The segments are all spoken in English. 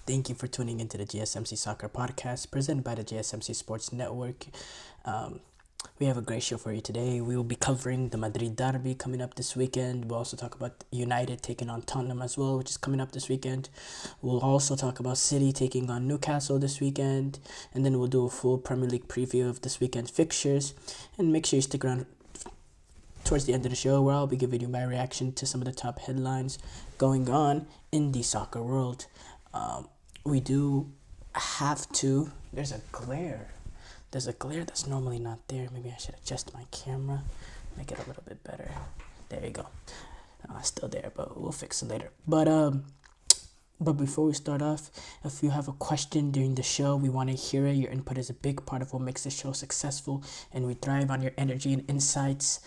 Thank you for tuning into the GSMC Soccer Podcast presented by the GSMC Sports Network. Um, we have a great show for you today. We will be covering the Madrid Derby coming up this weekend. We'll also talk about United taking on Tottenham as well, which is coming up this weekend. We'll also talk about City taking on Newcastle this weekend. And then we'll do a full Premier League preview of this weekend's fixtures. And make sure you stick around towards the end of the show where I'll be giving you my reaction to some of the top headlines going on in the soccer world. We do have to. There's a glare that's normally not there. Maybe I should adjust my camera, make it a little bit better. There you go. Still there, but we'll fix it later. But before we start off, if you have a question during the show, we want to hear it. Your input is a big part of what makes the show successful, and we thrive on your energy and insights.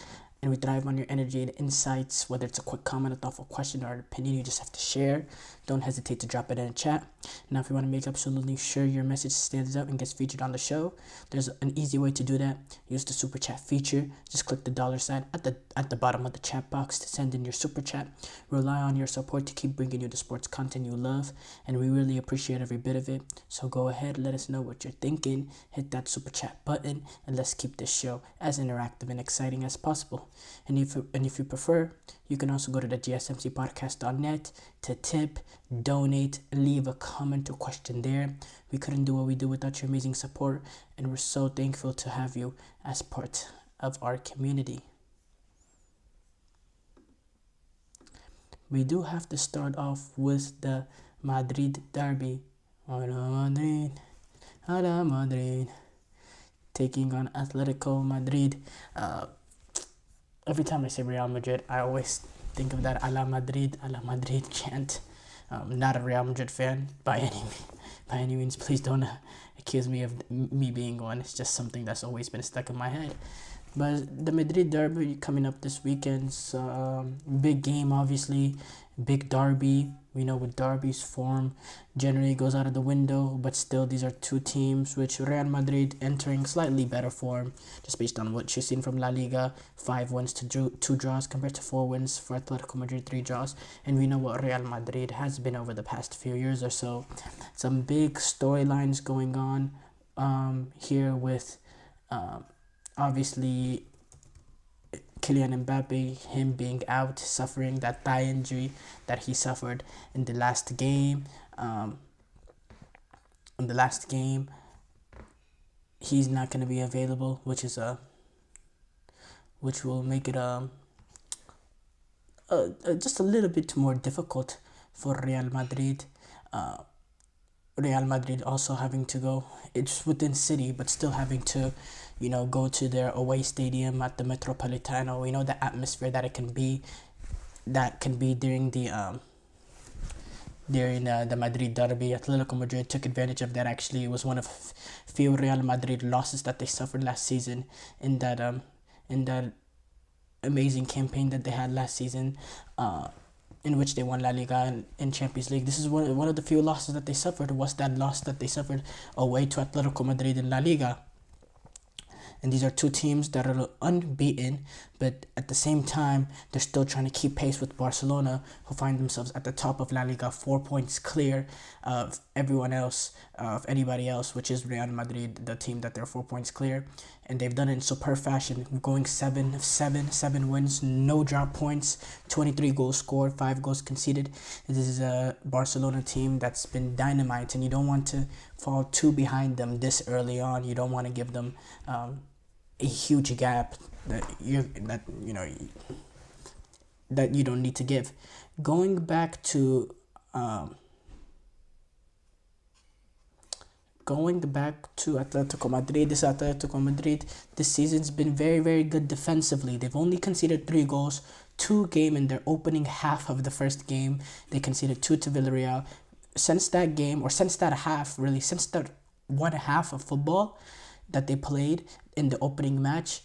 Whether it's a quick comment, a thoughtful question, or an opinion, you just have to share. Don't hesitate to drop it in the chat. Now, if you want to make absolutely sure your message stands out and gets featured on the show, there's an easy way to do that. Use the super chat feature. Just click the $sign at the bottom of the chat box to send in your super chat. Rely on your support to keep bringing you the sports content you love, and we really appreciate every bit of it. So go ahead, let us know what you're thinking. Hit that super chat button, and let's keep this show as interactive and exciting as possible. And if you prefer, you can also go to the gsmcpodcast.net to tip, donate, and leave a comment or question there. We couldn't do what we do without your amazing support, and we're so thankful to have you as part of our community. We do have to start off with the Madrid Derby. Madrid, taking on Atletico Madrid. Every time I say Real Madrid, I always think of that a la Madrid chant. Not a Real Madrid fan by any means. Please don't accuse me of me being one. It's just something that's always been stuck in my head. But the Madrid Derby coming up this weekend's big game, obviously. Big derby. We know with derbies, form generally goes out of the window, but still these are two teams which Real Madrid entering slightly better form just based on what you've seen from La Liga. 5 wins to 2 draws compared to 4 wins for Atletico Madrid, 3 draws. And we know what Real Madrid has been over the past few years or so. Some big storylines going on here with obviously Kylian Mbappe, him being out, suffering that thigh injury that he suffered in the last game. He's not going to be available, which will make it just a little bit more difficult for Real Madrid. Real Madrid also having to go, it's within city, but still having to, go to their away stadium at the Metropolitano. We know the atmosphere that can be during the Madrid Derby. Atletico Madrid took advantage of that. Actually, it was one of few Real Madrid losses that they suffered last season in that amazing campaign that they had last season. In which they won La Liga and Champions League. This is one of the few losses that they suffered. Was that loss that they suffered away to Atletico Madrid in La Liga. And these are two teams that are unbeaten, but at the same time, they're still trying to keep pace with Barcelona, who find themselves at the top of La Liga, 4 points clear of everyone else, of anybody else, which is Real Madrid, the team that they're 4 points clear. And they've done it in superb fashion, going 7 wins, no drop points, 23 goals scored, 5 goals conceded. This is a Barcelona team that's been dynamite, and you don't want to fall too behind them this early on. You don't want to give them a huge gap that you don't need to give. Going back to Atletico Madrid, this season's been very, very good defensively. They've only conceded 3 goals, 2 game in their opening half of the first game. They conceded 2 to Villarreal. Since that one half of football that they played in the opening match,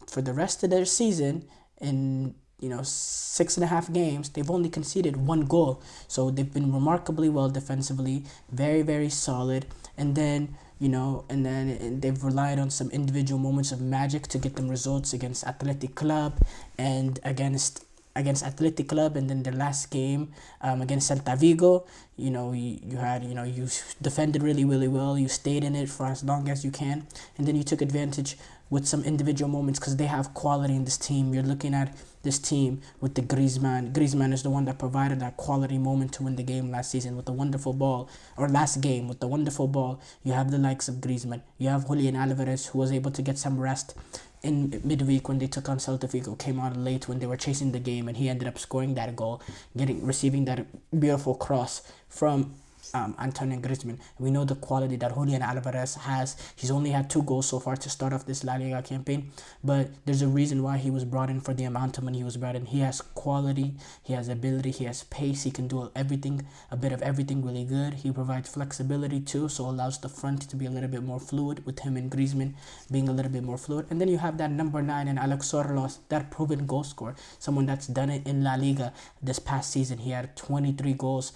for the rest of their season, in 6.5 games, they've only conceded 1 goal. So they've been remarkably well defensively, very, very solid. And then they've relied on some individual moments of magic to get them results against Athletic Club and against against Athletic Club, and then their last game against Celta Vigo, you had, you defended really well. You stayed in it for as long as you can, and then you took advantage with some individual moments because they have quality in this team. You're looking at this team with the Griezmann. Griezmann is the one that provided that quality moment to win the game last season with the wonderful ball, or last game with the wonderful ball. You have the likes of Griezmann. You have Julian Alvarez, who was able to get some rest in midweek when they took on Celta Vigo, came out late when they were chasing the game, and he ended up scoring that goal, receiving that beautiful cross from Antonio Griezmann. We know the quality that Julian Alvarez has. He's only had 2 goals so far to start off this La Liga campaign, but there's a reason why he was brought in for the amount of money he was brought in. He has quality, he has ability, he has pace, he can do everything, a bit of everything really good. He provides flexibility too, so allows the front to be a little bit more fluid, with him and Griezmann being a little bit more fluid. And then you have that number 9 in Alex Sorlos, that proven goal scorer, someone that's done it in La Liga this past season. He had 23 goals.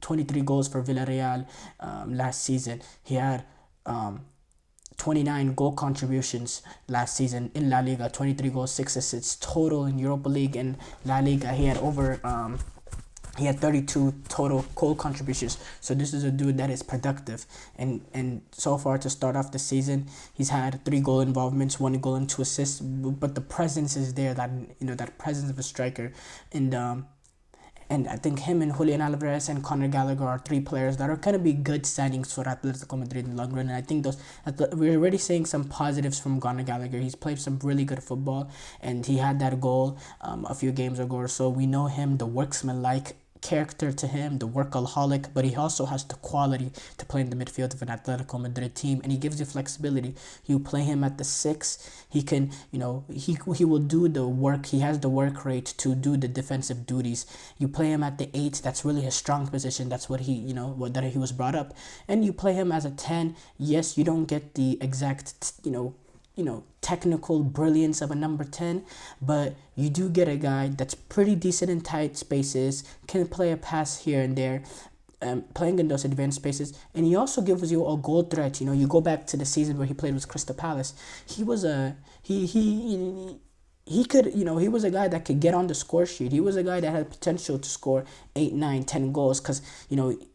23 goals for Villarreal last season. He had 29 goal contributions last season in La Liga, 23 goals, 6 assists total in Europa League and La Liga. He had 32 total goal contributions. So this is a dude that is productive, and so far to start off the season, he's had 3 goal involvements, 1 goal and 2 assists. But the presence is there, that presence of a striker, and I think him and Julian Alvarez and Conor Gallagher are 3 players that are going to be good signings for Atletico Madrid in the long run. And I think we're already seeing some positives from Conor Gallagher. He's played some really good football, and he had that goal a few games ago or so. We know him, the worksman-like character to him, the workaholic, but he also has the quality to play in the midfield of an Atletico Madrid team, and he gives you flexibility. You play him at the 6, he can, he will do the work. He has the work rate to do the defensive duties. You play him at the 8, that's really his strong position. That's what he, that he was brought up. And you play him as a 10. Yes, you don't get the exact, technical brilliance of a number 10, but you do get a guy that's pretty decent in tight spaces, can play a pass here and there, playing in those advanced spaces, and he also gives you a goal threat. You go back to the season where he played with Crystal Palace. He was he could, he was a guy that could get on the score sheet. He was a guy that had potential to score 8, 9, 10 goals because,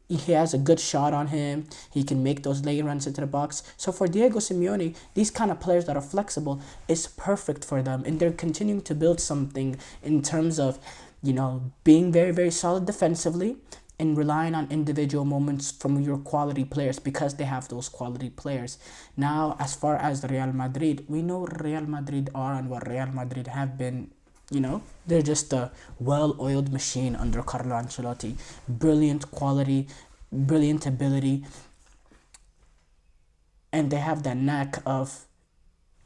he has a good shot on him. He can make those late runs into the box. So for Diego Simeone, these kind of players that are flexible is perfect for them. And they're continuing to build something in terms of, being very, very solid defensively and relying on individual moments from your quality players because they have those quality players. Now, as far as Real Madrid, we know what Real Madrid are and what Real Madrid have been. They're just a well-oiled machine under Carlo Ancelotti. Brilliant quality, brilliant ability, and they have that knack of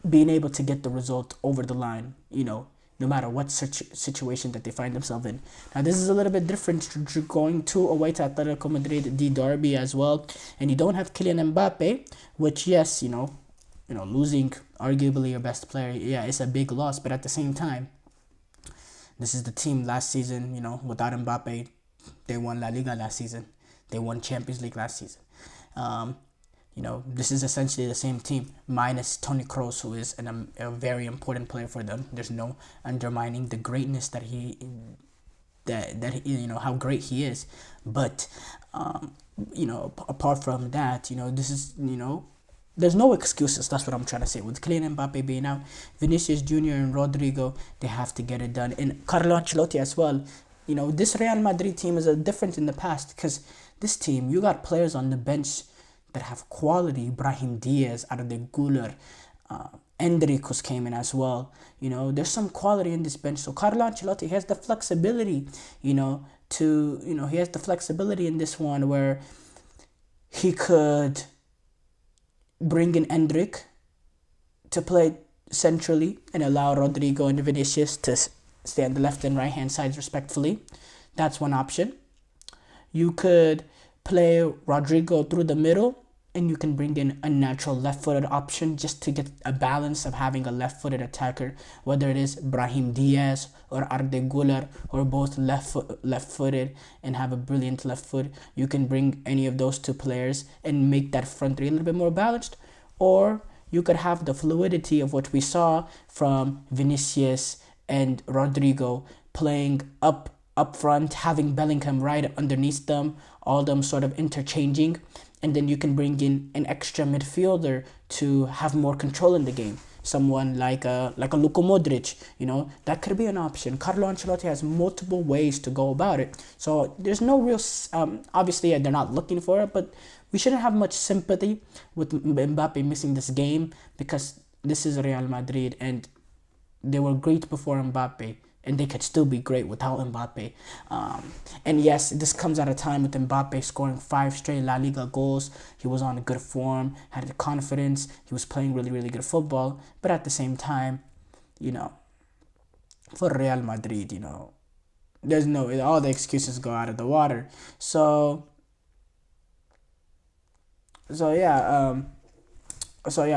being able to get the result over the line, no matter what situation that they find themselves in. Now, this is a little bit different going away to Atletico Madrid, the derby as well, and you don't have Kylian Mbappe, which, yes, losing arguably your best player, yeah, it's a big loss, but at the same time, this is the team last season, without Mbappe, they won La Liga last season. They won Champions League last season. This is essentially the same team, minus Toni Kroos, who is a very important player for them. There's no undermining the greatness that how great he is. But, apart from that, this is, there's no excuses. That's what I'm trying to say. With Kylian Mbappe being out, Vinicius Jr. and Rodrigo, they have to get it done. And Carlo Ancelotti as well. This Real Madrid team is different in the past because this team, you got players on the bench that have quality. Brahim Diaz, Arda Güler, Endrick came in as well. There's some quality in this bench. So Carlo Ancelotti has the flexibility, he has the flexibility in this one where he could bring in Endrick to play centrally and allow Rodrigo and Vinicius to stay on the left and right hand sides respectfully. That's one option. You could play Rodrigo through the middle, and you can bring in a natural left-footed option just to get a balance of having a left-footed attacker, whether it is Brahim Diaz or Arda Güler, or both left-footed and have a brilliant left foot. You can bring any of those 2 players and make that front 3 a little bit more balanced, or you could have the fluidity of what we saw from Vinicius and Rodrigo playing up front, having Bellingham right underneath them, all them sort of interchanging, and then you can bring in an extra midfielder to have more control in the game. Someone like a Luka Modric, that could be an option. Carlo Ancelotti has multiple ways to go about it. So there's no real, obviously they're not looking for it, but we shouldn't have much sympathy with Mbappe missing this game, because this is Real Madrid and they were great before Mbappe, and they could still be great without Mbappe. And yes, this comes at a time with Mbappe scoring 5 straight La Liga goals. He was on a good form, had the confidence. He was playing really, really good football. But at the same time, for Real Madrid, there's all the excuses go out of the water. So yeah,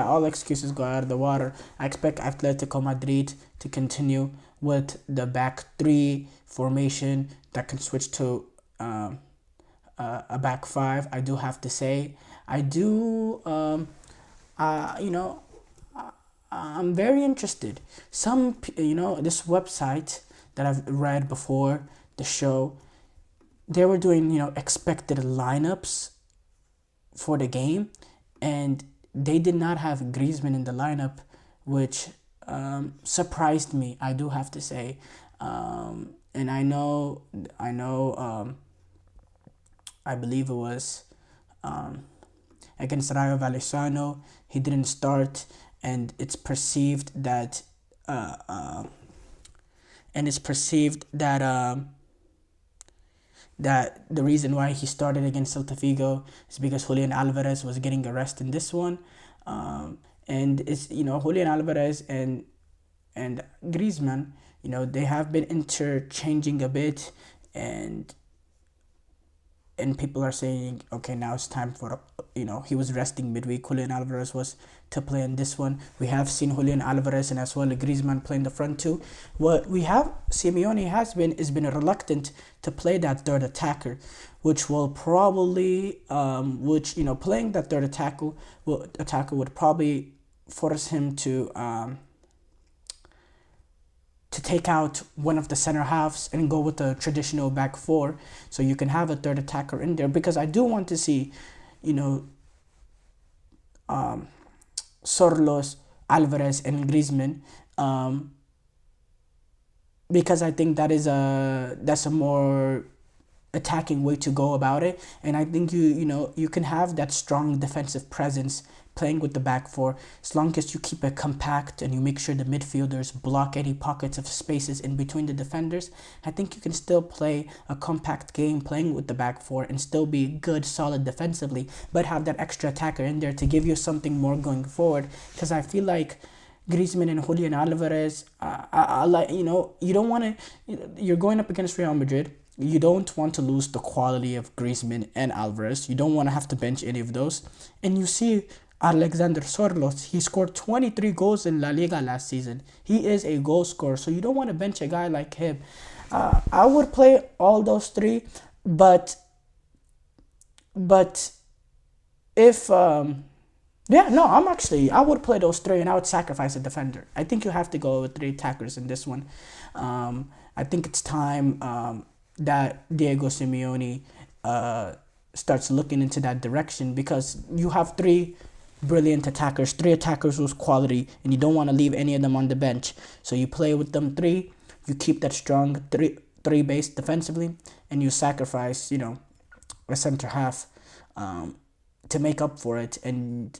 all excuses go out of the water. I expect Atletico Madrid to continue with the back 3 formation that can switch to a back 5. I do have to say, I'm very interested. This website that I've read before the show, they were doing, expected lineups for the game, and they did not have Griezmann in the lineup, which surprised me, I do have to say. And I believe it was against Rayo Vallecano, he didn't start, and it's perceived that that the reason why he started against Celta Vigo is because Julian Alvarez was getting a rest in this one. And it's, Julian Alvarez and Griezmann, they have been interchanging a bit, and people are saying, okay, now it's time for, he was resting midweek. Julian Alvarez was to play in this one. We have seen Julian Alvarez and as well Griezmann play in the front too. What we have, Simeone has been reluctant to play that third attacker, which will probably, playing that third attacker would probably force him to take out one of the center halves and go with the traditional back 4, so you can have a third attacker in there, because I do want to see, Sorlos, Alvarez, and Griezmann, because I think that's a more attacking way to go about it, and I think you can have that strong defensive presence playing with the back 4, as long as you keep it compact and you make sure the midfielders block any pockets of spaces in between the defenders. I think you can still play a compact game playing with the back 4 and still be good, solid defensively, but have that extra attacker in there to give you something more going forward, because I feel like Griezmann and Julian Alvarez, you don't want to, you're going up against Real Madrid. You don't want to lose the quality of Griezmann and Alvarez. You don't want to have to bench any of those. And you see Alexander Sorlos, he scored 23 goals in La Liga last season. He is a goal scorer, so you don't want to bench a guy like him. I would play all those 3, but if I would play those 3 and I would sacrifice a defender. I think you have to go with 3 attackers in this one. I think it's time that Diego Simeone starts looking into that direction, because you have 3 brilliant attackers, 3 attackers with quality, and you don't want to leave any of them on the bench. So you play with them 3, you keep that strong 3 base defensively, and you sacrifice, a center half to make up for it. And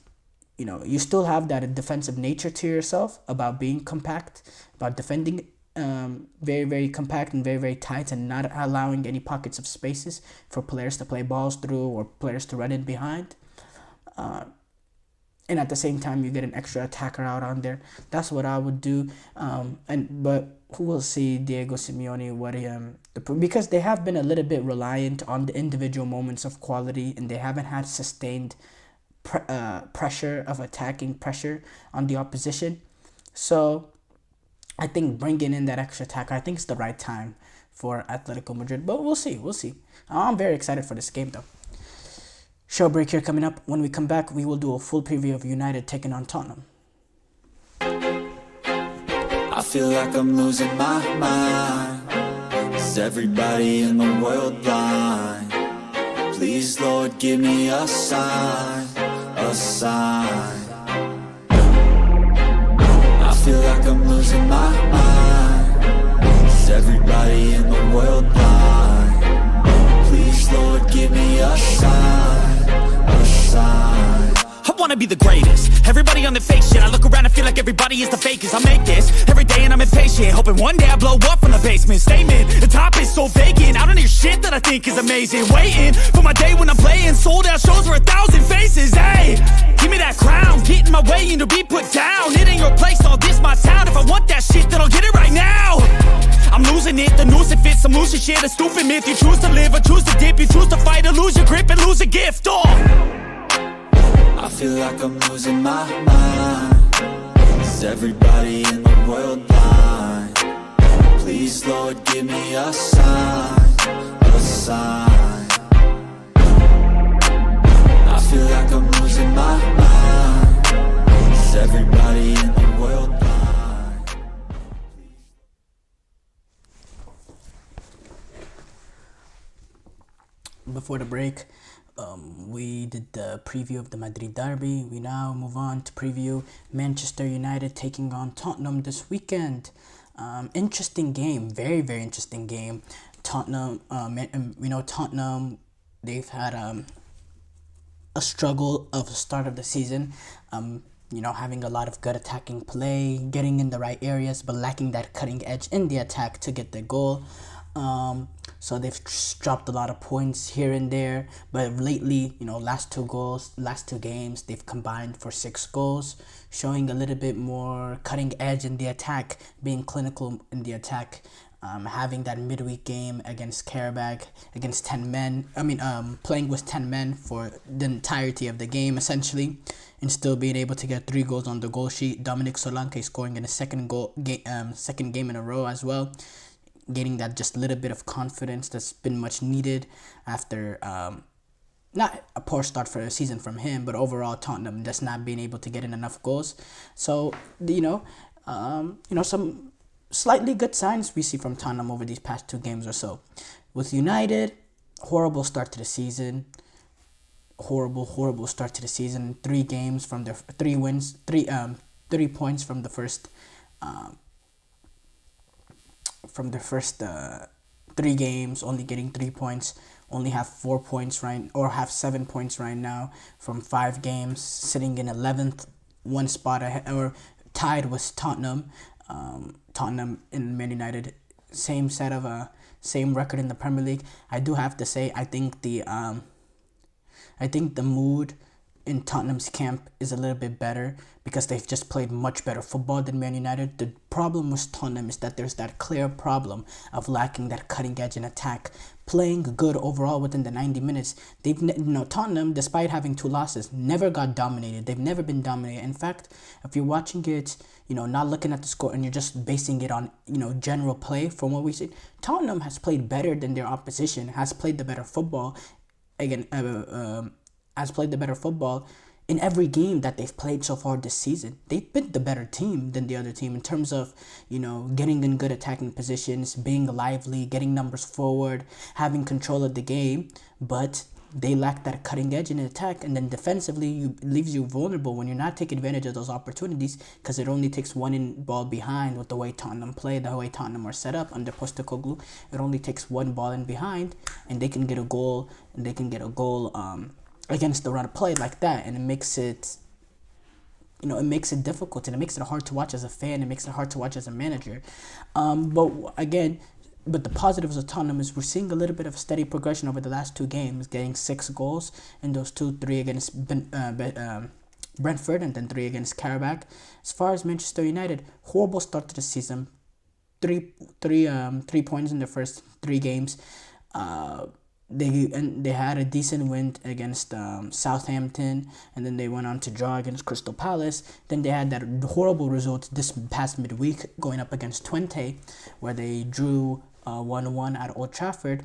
you still have that defensive nature to yourself about being compact, about defending very, very compact and very, very tight, and not allowing any pockets of spaces for players to play balls through or players to run in behind. And at the same time, you get an extra attacker out on there. That's what I would do. But who will see Diego Simeone, because they have been a little bit reliant on the individual moments of quality, and they haven't had sustained pressure of attacking pressure on the opposition. So I think bringing in that extra attacker, I think it's the right time for Atletico Madrid. But we'll see. I'm very excited for this game, though. Show break here coming up. When we come back, we will do a full preview of United taking on Tottenham. I feel like I'm losing my mind. Is everybody in the world blind? Please, Lord, give me a sign, a sign. I feel like I'm losing my mind. Is everybody in the world blind? Please, Lord, give me a sign, a sign. I wanna be the greatest. Everybody on the fake shit. I look around and feel like everybody is the fakest. I make this every day and I'm impatient, hoping one day I blow up from the basement. Statement, the top is so vacant. I don't hear shit that I think is amazing. Waiting for my day when I'm playing sold out shows for 1,000 faces. Hey, give me that crown, get in my way and to be put down. It ain't your place, all this my town. If I want that shit, then I'll get it right now. I'm losing it, the noose it fits. I'm losing shit, a stupid myth. You choose to live or choose to dip. You choose to fight or lose your grip and lose a gift. I feel like I'm losing my mind. Is everybody in the world blind? Please, Lord, give me a sign, a sign. I feel like I'm losing my mind. Is everybody in the world blind? Before the break, we did the preview of the Madrid Derby. We now move on to preview Manchester United taking on Tottenham this weekend. Interesting game, very, very interesting game. Tottenham, Tottenham, they've had a struggle of the start of the season. Having a lot of good attacking play, getting in the right areas, but lacking that cutting edge in the attack to get the goal. So they've dropped a lot of points here and there, but lately, last two games, they've combined for 6 goals, showing a little bit more cutting edge in the attack, being clinical in the attack, having that midweek game against Karabakh, against 10 men, playing with 10 men for the entirety of the game, essentially, and still being able to get 3 goals on the goal sheet. Dominic Solanke scoring in a second game in a row as well, getting that just little bit of confidence that's been much needed after not a poor start for the season from him, but overall Tottenham just not being able to get in enough goals. So some slightly good signs we see from Tottenham over these past 2 games or so. With United, horrible start to the season. Horrible start to the season. 3 games from their 3 wins, 3 points from the first. From the first 3 games, only getting 3 points, only have 4 points have 7 points right now from 5 games, sitting in 11th, 1 spot ahead, or tied with Tottenham. Tottenham and Man United, same record in the Premier League. I do have to say, I think the mood in Tottenham's camp is a little bit better because they've just played much better football than Man United. The problem with Tottenham is that there's that clear problem of lacking that cutting edge in attack. Playing good overall within the 90 minutes. Tottenham, despite having 2 losses, never got dominated. They've never been dominated. In fact, if you're watching it, not looking at the score and you're just basing it on, general play from what we see, Tottenham has played better than their opposition, has played the better football. Has played the better football in every game that they've played so far this season. They've been the better team than the other team in terms of, getting in good attacking positions, being lively, getting numbers forward, having control of the game, but they lack that cutting edge in attack, and then defensively leaves you vulnerable when you're not taking advantage of those opportunities because it only takes one ball behind with the way Tottenham play, the way Tottenham are set up under Postecoglou. It only takes 1 ball in behind, and they can get a goal, against the run of play like that, and it makes it difficult, and it makes it hard to watch as a fan. It makes it hard to watch as a manager. But the positives of Tottenham is we're seeing a little bit of a steady progression over the last 2 games, getting 6 goals in those 2, 3 against Brentford and then 3 against Karabakh. As far as Manchester United, horrible start to the season. 3 points in the first 3 games. They had a decent win against Southampton, and then they went on to draw against Crystal Palace. Then they had that horrible result this past midweek going up against Twente, where they drew 1-1 at Old Trafford.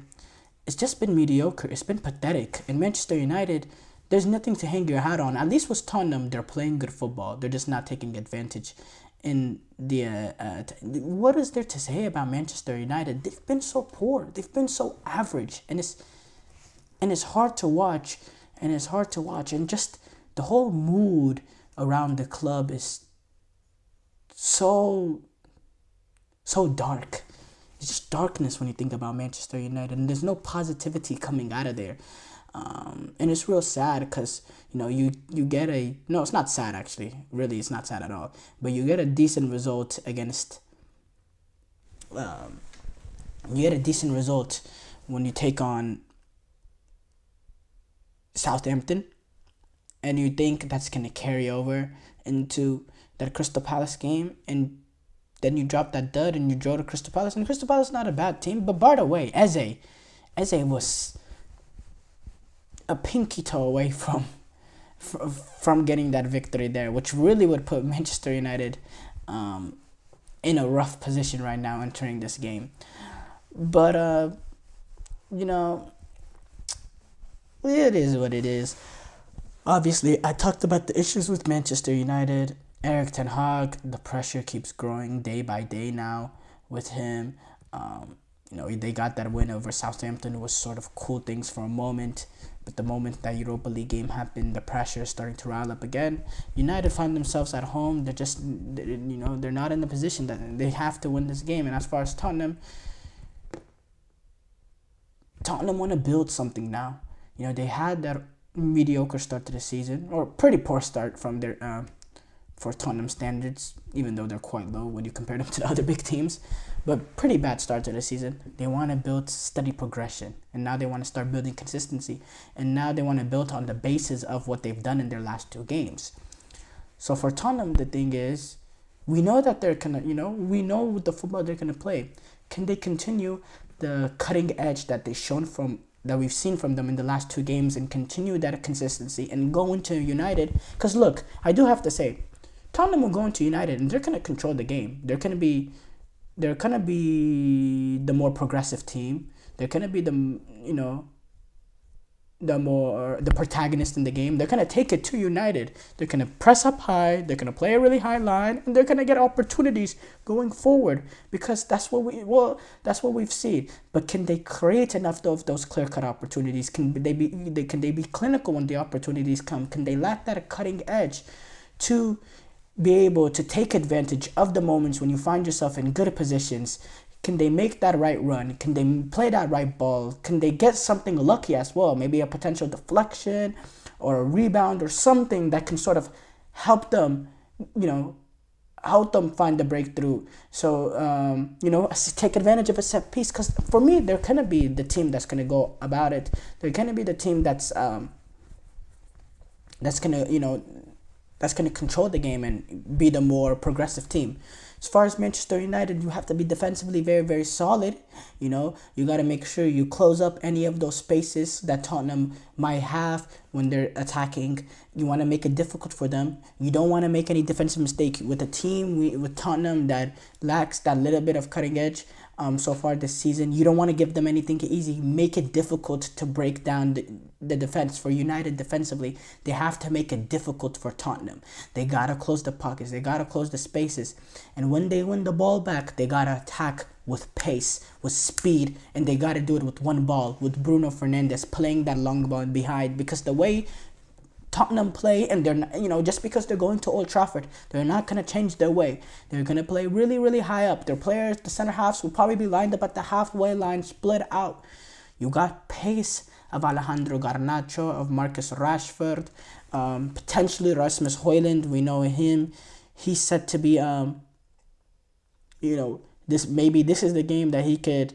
It's just been mediocre. It's been pathetic. In Manchester United, there's nothing to hang your hat on. At least with Tottenham, they're playing good football. They're just not taking advantage. in the what is there to say about Manchester United? They've been so poor. They've been so average, and it's hard to watch. And just the whole mood around the club is so dark. It's just darkness when you think about Manchester United, and there's no positivity coming out of there. And it's real sad because you get a no, it's not sad actually. Really, it's not sad at all. But you get a decent result against. You get a decent result when you take on Southampton, and you think that's gonna carry over into that Crystal Palace game, and then you drop that dud and you draw to Crystal Palace, and Crystal Palace is not a bad team, but by the way, Eze was a pinky toe away from getting that victory there, which really would put Manchester United in a rough position right now entering this game. But it is what it is. Obviously, I talked about the issues with Manchester United. Erik ten Hag, the pressure keeps growing day by day now with him. They got that win over Southampton. It was sort of cool things for a moment. But the moment that Europa League game happened, the pressure is starting to rile up again. United find themselves at home. They're not in the position that they have to win this game. And as far as Tottenham want to build something now. They had that mediocre start to the season, or pretty poor start from their for Tottenham standards, even though they're quite low when you compare them to the other big teams. But pretty bad start to the season. They want to build steady progression, and now they want to start building consistency, and now they want to build on the basis of what they've done in their last 2 games. So for Tottenham, the thing is, we know that they're we know the football they're gonna play. Can they continue the cutting edge that we've seen from them in the last 2 games, and continue that consistency and go into United? Because look, I do have to say, Tottenham will go into United and they're gonna control the game. They're gonna be the more progressive team. They're gonna be the protagonist in the game. They're gonna take it to United. They're gonna press up high. They're gonna play a really high line, and they're gonna get opportunities going forward, because that's what we've seen. But can they create enough of those clear-cut opportunities? Can they be clinical when the opportunities come? Can they lack that cutting edge to be able to take advantage of the moments when you find yourself in good positions? Can they make that right run? Can they play that right ball? Can they get something lucky as well? Maybe a potential deflection or a rebound or something that can sort of help them, find the breakthrough. So, take advantage of a set piece. Because for me, they're going to be the team that's going to go about it. They're going to be the team that's going to control the game and be the more progressive team. As far as Manchester United, you have to be defensively very, very solid. You got to make sure you close up any of those spaces that Tottenham might have when they're attacking. You want to make it difficult for them. You don't want to make any defensive mistake with a team with Tottenham that lacks that little bit of cutting edge. So far this season, you don't want to give them anything easy. Make it difficult to break down the defense. For United defensively, they have to make it difficult for Tottenham. They gotta close the pockets. They gotta close the spaces. And when they win the ball back, they gotta attack with pace, with speed, and they gotta do it with one ball, with Bruno Fernandes playing that long ball behind. Because the way Tottenham play, and they're not, just because they're going to Old Trafford, they're not going to change their way. They're going to play really, really high up. Their players, the center halves, will probably be lined up at the halfway line, split out. You got pace of Alejandro Garnacho, of Marcus Rashford, potentially Rasmus Højlund. We know him. He's said to be, this is the game that he could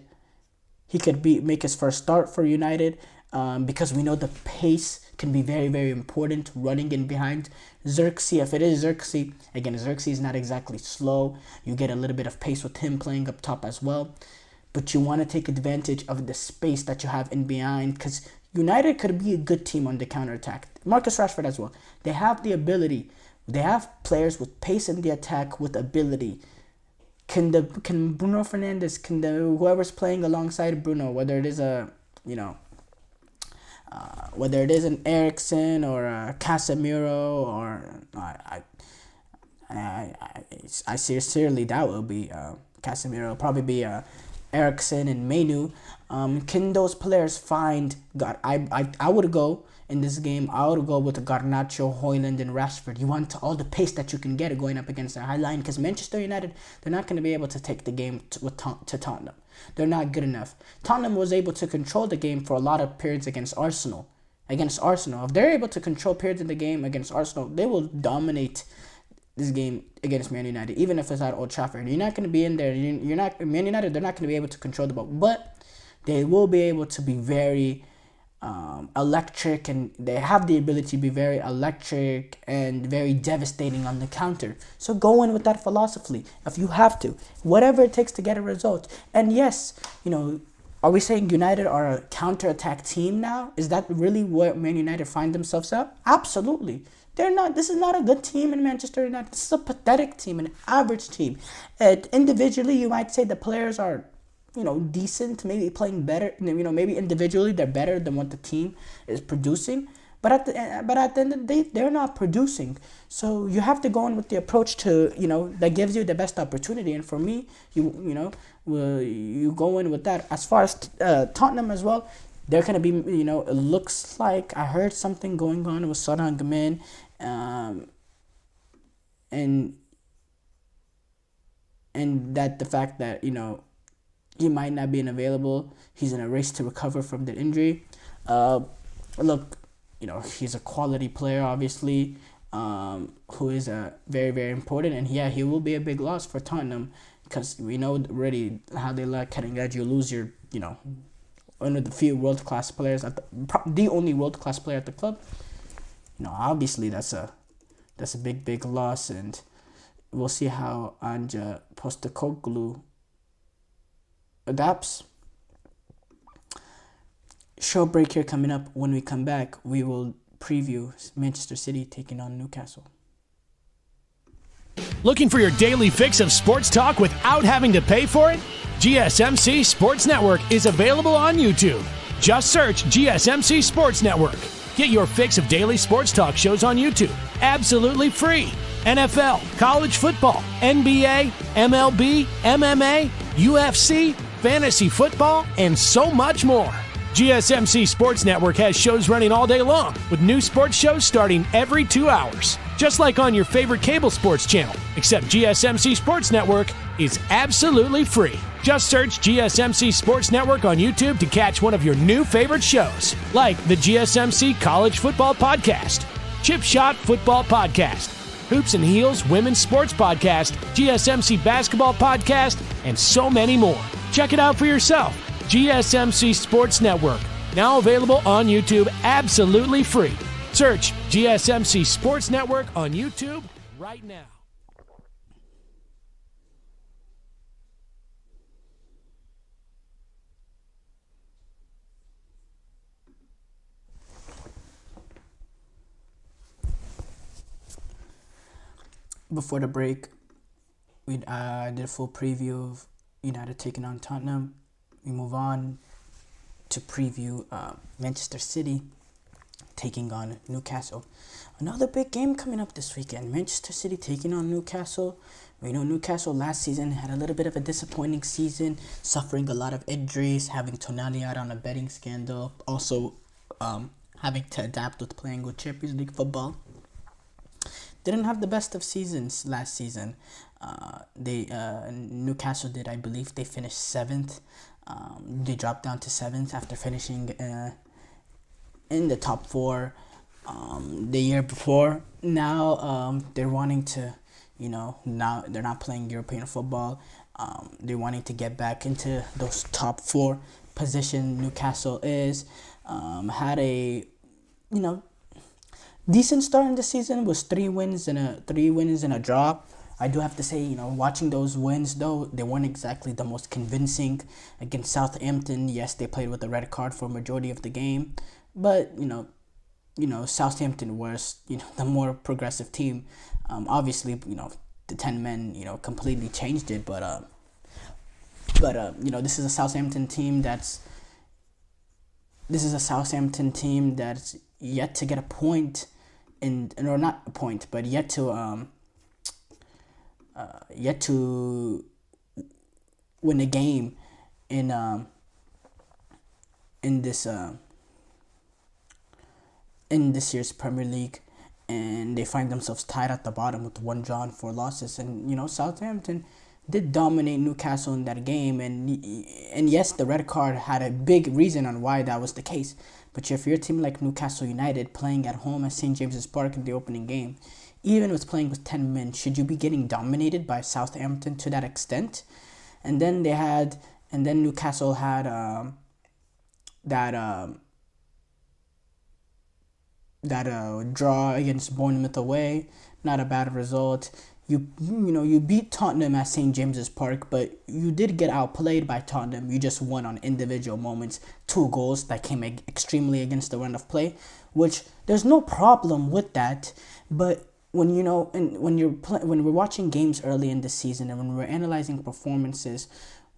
make his first start for United, because we know the pace can be very, very important, running in behind Xerxes. If it is Xerxes, again, Xerxes is not exactly slow. You get a little bit of pace with him playing up top as well. But you want to take advantage of the space that you have in behind, because United could be a good team on the counterattack. Marcus Rashford as well. They have the ability. They have players with pace in the attack, with ability. Can Bruno Fernandes, whoever's playing alongside Bruno, whether it is whether it is an Eriksen or a Casemiro, or I sincerely doubt it'll be Casemiro. It'll probably be Ericsson and Mainu. Can those players find God? I would go in this game. I would go with Garnacho, Højlund, and Rashford. You want all the pace that you can get going up against the high line, because Manchester United, they're not going to be able to take the game to Tottenham. They're not good enough. Tottenham was able to control the game for a lot of periods against Arsenal. If they're able to control periods in the game against Arsenal, they will dominate this game against Man United, even if it's at Old Trafford. You're not going to be in there. Man United, they're not going to be able to control the ball, but they will be able to be very electric, and they have the ability to be very electric and very devastating on the counter. So go in with that philosophy if you have to, whatever it takes to get a result. And yes, are we saying United are a counter-attack team now? Is that really where Man United find themselves at? Absolutely. They're not. This is not a good team in Manchester United. This is a pathetic team, an average team. Individually, you might say the players are, decent, maybe playing better. Maybe individually they're better than what the team is producing. But at the end of the day, they're not producing. So you have to go in with the approach to, that gives you the best opportunity. And for me, you go in with that. As far as Tottenham as well, they're going to be, it looks like I heard something going on with Son Heung-min, and that the fact that, he might not be available. He's in a race to recover from the injury. Look, he's a quality player, obviously, who is very, very important. And yeah, he will be a big loss for Tottenham, because we know already how they like cutting edge. You lose your, one of the few world-class players, the only world-class player at the club. Obviously that's a big, big loss. And we'll see how Anja Postecoglou adapts. Show break here coming up. When we come back, we will preview Manchester City taking on Newcastle. Looking for your daily fix of sports talk without having to pay for it? GSMC Sports Network is available on YouTube. Just search GSMC Sports Network. Get your fix of daily sports talk shows on YouTube, absolutely free. NFL, college football, NBA, MLB, MMA, UFC, fantasy football, and so much more. GSMC Sports Network has shows running all day long, with new sports shows starting every 2 hours. Just like on your favorite cable sports channel, except GSMC Sports Network is absolutely free. Just search GSMC Sports Network on YouTube to catch one of your new favorite shows, like the GSMC College Football Podcast, Chip Shot Football Podcast, Hoops and Heels Women's Sports Podcast, GSMC Basketball Podcast, and so many more. Check it out for yourself. GSMC Sports Network, now available on YouTube absolutely free. Search GSMC Sports Network on YouTube right now. Before the break, we did a full preview of United taking on Tottenham. We move on to preview Manchester City taking on Newcastle. Another big game coming up this weekend. Manchester City taking on Newcastle. We know Newcastle last season had a little bit of a disappointing season, suffering a lot of injuries, having Tonali out on a betting scandal, also having to adapt with playing with Champions League football. Didn't have the best of seasons last season. Newcastle did, I believe, they finished 7th. They dropped down to 7th after finishing in the top 4 the year before. Now they're wanting to, now they're not playing European football. They're wanting to get back into those top 4 position. Newcastle is had a, decent start in the season. Was 3 wins and a draw. I do have to say, watching those wins, though, they weren't exactly the most convincing. Against Southampton, yes, they played with a red card for a majority of the game. But, Southampton was, the more progressive team. Obviously, the 10 men, completely changed it. But this is a Southampton team that's yet to get a point, or not a point, but yet to yet to win a game in in this in this year's Premier League, and they find themselves tied at the bottom with 1 draw and 4 losses. And Southampton did dominate Newcastle in that game, and yes, the red card had a big reason on why that was the case. But if you're a team like Newcastle United playing at home at St. James's Park in the opening game, even with playing with 10 men, should you be getting dominated by Southampton to that extent? And then Newcastle had that draw against Bournemouth away, not a bad result. You beat Tottenham at St. James's Park, but you did get outplayed by Tottenham. You just won on individual moments, 2 goals that came extremely against the run of play, which there's no problem with that. But when we're watching games early in the season and when we're analyzing performances,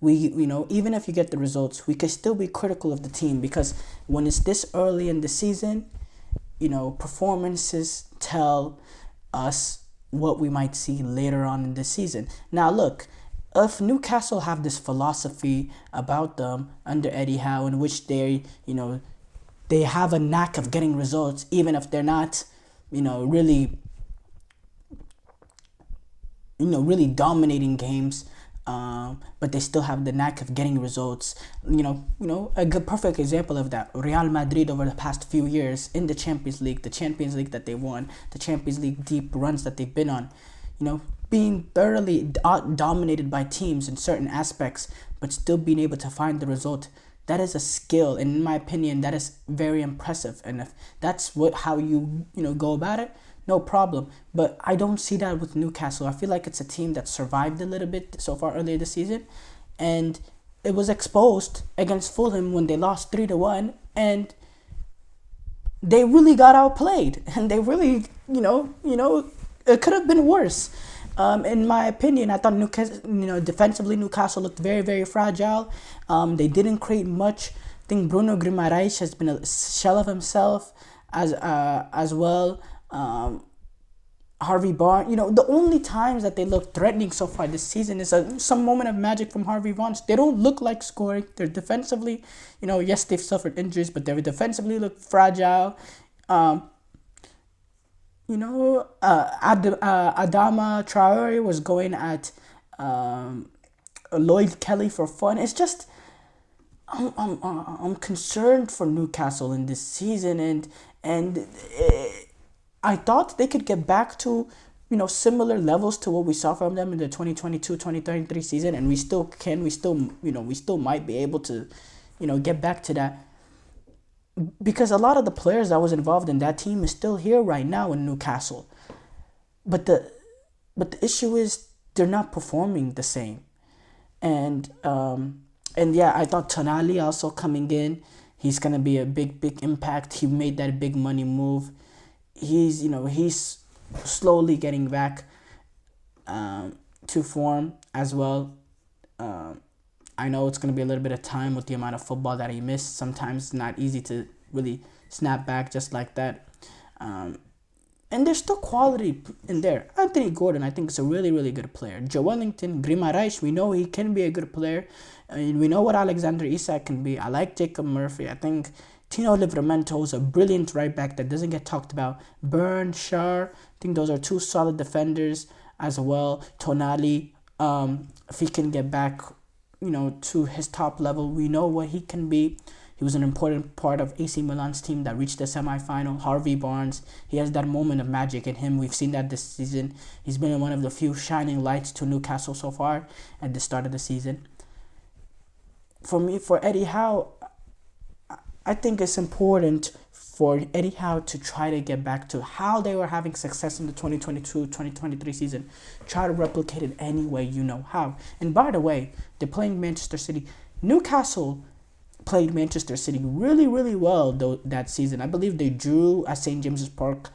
we even if you get the results, we could still be critical of the team, because when it's this early in the season, performances tell us what we might see later on in the season. Now look, if Newcastle have this philosophy about them under Eddie Howe, in which they have a knack of getting results, even if they're not really dominating games, but they still have the knack of getting results. A good perfect example of that, Real Madrid over the past few years in the Champions League that they won, the Champions League deep runs that they've been on, being thoroughly dominated by teams in certain aspects, but still being able to find the result. That is a skill, and in my opinion, that is very impressive. And if that's how you go about it, no problem. But I don't see that with Newcastle. I feel like it's a team that survived a little bit so far earlier this season, and it was exposed against Fulham when they lost 3-1, and they really got outplayed, and they really, it could have been worse. In my opinion, I thought Newcastle, defensively, Newcastle looked very, very fragile. They didn't create much. I think Bruno Guimaraes has been a shell of himself as well. Harvey Barnes, the only times that they look threatening so far this season is some moment of magic from Harvey Barnes. They don't look like scoring. They're defensively, yes, they've suffered injuries, but they defensively look fragile. Adama Traore was going at Lloyd Kelly for fun. It's just I'm concerned for Newcastle in this season, and I thought they could get back to similar levels to what we saw from them in the 2022-2023 season, and we still can. We still might be able to get back to that, because a lot of the players that was involved in that team is still here right now in Newcastle. But the issue is they're not performing the same. And yeah, I thought Tonali also coming in, he's gonna be a big impact. He made that big money move. He's slowly getting back to form as well. I know it's going to be a little bit of time with the amount of football that he missed. Sometimes it's not easy to really snap back just like that. And there's still quality in there. Anthony Gordon, I think, is a really, really good player. Joe Wellington, Guimaraes, we know he can be a good player. We know what Alexander Isak can be. I like Jacob Murphy. I think Tino Livramento is a brilliant right back that doesn't get talked about. Byrne, Schär, I think those are 2 solid defenders as well. Tonali, if he can get back to his top level, we know what he can be. He was an important part of AC Milan's team that reached the semi-final. Harvey Barnes, he has that moment of magic in him. We've seen that this season. He's been one of the few shining lights to Newcastle so far at the start of the season. For Eddie Howe, I think it's important for Eddie Howe to try to get back to how they were having success in the 2022-2023 season. Try to replicate it any way you know how. And by the way, they're playing Manchester City. Newcastle played Manchester City really, really well that season. I believe they drew at St. James's Park.